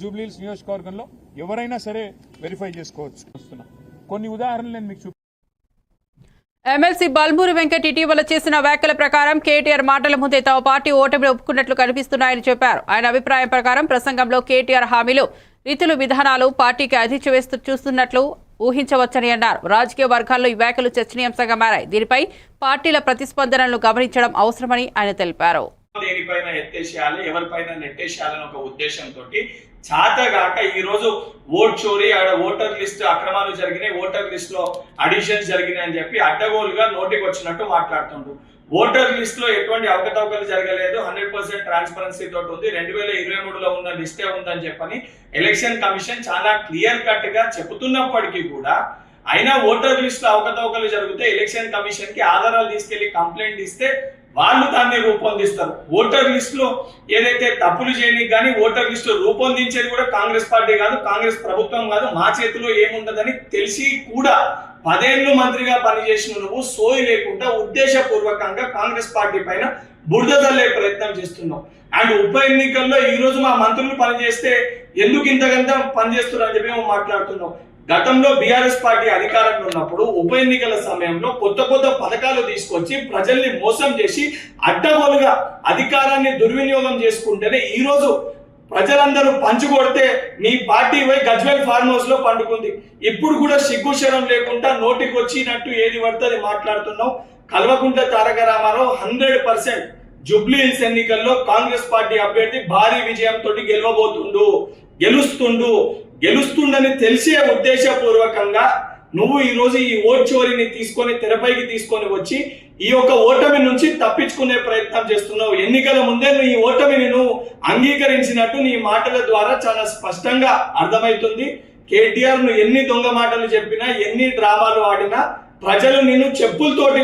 జూబ్లీహిల్స్ నియోజకవర్గంలో ఎవరైనా సరే వెరిఫై చేసుకోవచ్చు. కొన్ని ఉదాహరణలు నేను మీకు ఎమ్మెల్సీ బల్మూరి వెంకట్ ఇటీవల చేసిన వ్యాఖ్యల ప్రకారం కేటీఆర్ మాటల ముందే తమ పార్టీ ఓటమిని ఒప్పుకున్నట్లు కనిపిస్తున్నాయని చెప్పారు. ఆయన అభిప్రాయం ప్రకారం ప్రసంగంలో కేటీఆర్ హామీలు, రీతులు, విధానాలు పార్టీకి అధిచి వేస్తూ చూస్తున్నట్లు ఊహించవచ్చని అన్నారు. రాజకీయ వర్గాల్లో ఈ వ్యాఖ్యలు చర్చనీయాంశంగా మారాయి. దీనిపై పార్టీల ప్రతిస్పందనలను గమనించడం అవసరమని ఆయన తెలిపారు. దేనిపైన ఎత్తేసేయాలి, ఎవరిపైన నెట్టేసేయాలని ఒక ఉద్దేశంతో చాతగాక ఈ రోజు ఓట్ చోరీ, ఆడ ఓటర్ లిస్ట్ అక్రమాలు జరిగినాయి, ఓటర్ లిస్ట్ లో అడిషన్స్ జరిగినాయి అని చెప్పి అడ్డగోలుగా నోటికి వచ్చినట్టు మాట్లాడుతుండ్రు. ఓటర్ లిస్ట్ లో ఎటువంటి అవకతవకలు జరగలేదు, 100% ట్రాన్స్పరెన్సీ తోటి ఉంది, 2023లో ఉన్న లిస్టే ఉందని చెప్పని ఎలక్షన్ కమిషన్ చాలా క్లియర్ కట్ గా చెబుతున్నప్పటికీ కూడా అయినా ఓటర్ లిస్ట్ లో అవకతవకలు జరిగితే ఎలక్షన్ కమిషన్ కి ఆధారాలు తీసుకెళ్లి కంప్లైంట్ ఇస్తే వాళ్ళు దాన్ని రూపొందిస్తారు. ఓటర్ లిస్ట్ లో ఏదైతే తప్పులు చేయడానికి కానీ ఓటర్ లిస్ట్ రూపొందించేది కూడా కాంగ్రెస్ పార్టీ కాదు, కాంగ్రెస్ ప్రభుత్వం కాదు. మా చేతిలో ఏముండదని తెలిసి కూడా 10 ఏళ్ళు మంత్రిగా పనిచేసిన నువ్వు సోయి లేకుండా ఉద్దేశపూర్వకంగా కాంగ్రెస్ పార్టీ పైన బురద చల్లే ప్రయత్నం చేస్తున్నావు. అండ్ ఉప ఎన్నికల్లో ఈ రోజు మా మంత్రులు పనిచేస్తే ఎందుకు ఇంతకంత పనిచేస్తున్నారు అని చెప్పి మాట్లాడుతున్నావు. గతంలో బీఆర్ఎస్ పార్టీ అధికారంలో ఉన్నప్పుడు ఉప ఎన్నికల సమయంలో కొత్త పథకాలు తీసుకొచ్చి ప్రజల్ని మోసం చేసి అడ్డగోలుగా అధికారాన్ని దుర్వినియోగం చేసుకుంటేనే ఈ రోజు ప్రజలందరూ పంచుకొడితే నీ పార్టీ పోయి గజ్వేల్ ఫార్మ్ హౌస్ లో పండుకుంది. ఇప్పుడు కూడా సిగ్గుశరం లేకుండా నోటికి వచ్చినట్టు ఏది పడుతుంది మాట్లాడుతున్నావు. కల్వకుంట్ల తారక రామారావు 100% జూబ్లీహిల్స్ ఎన్నికల్లో కాంగ్రెస్ పార్టీ అభ్యర్థి భారీ విజయంతో గెలుస్తుండని తెలిసే ఉద్దేశపూర్వకంగా నువ్వు ఈ రోజు ఈ ఓట్ చోరీని తీసుకొని తెరపైకి తీసుకొని వచ్చి ఈ యొక్క ఓటమి నుంచి తప్పించుకునే ప్రయత్నం చేస్తున్నావు. ఎన్నికల ముందే నువ్వు ఈ ఓటమిని నువ్వు అంగీకరించినట్టు నీ మాటల ద్వారా చాలా స్పష్టంగా అర్థమవుతుంది. కేటీఆర్ నువ్వు ఎన్ని దొంగ మాటలు చెప్పినా, ఎన్ని డ్రామాలు ఆడినా ప్రజలు నిన్ను చెప్పులతోటి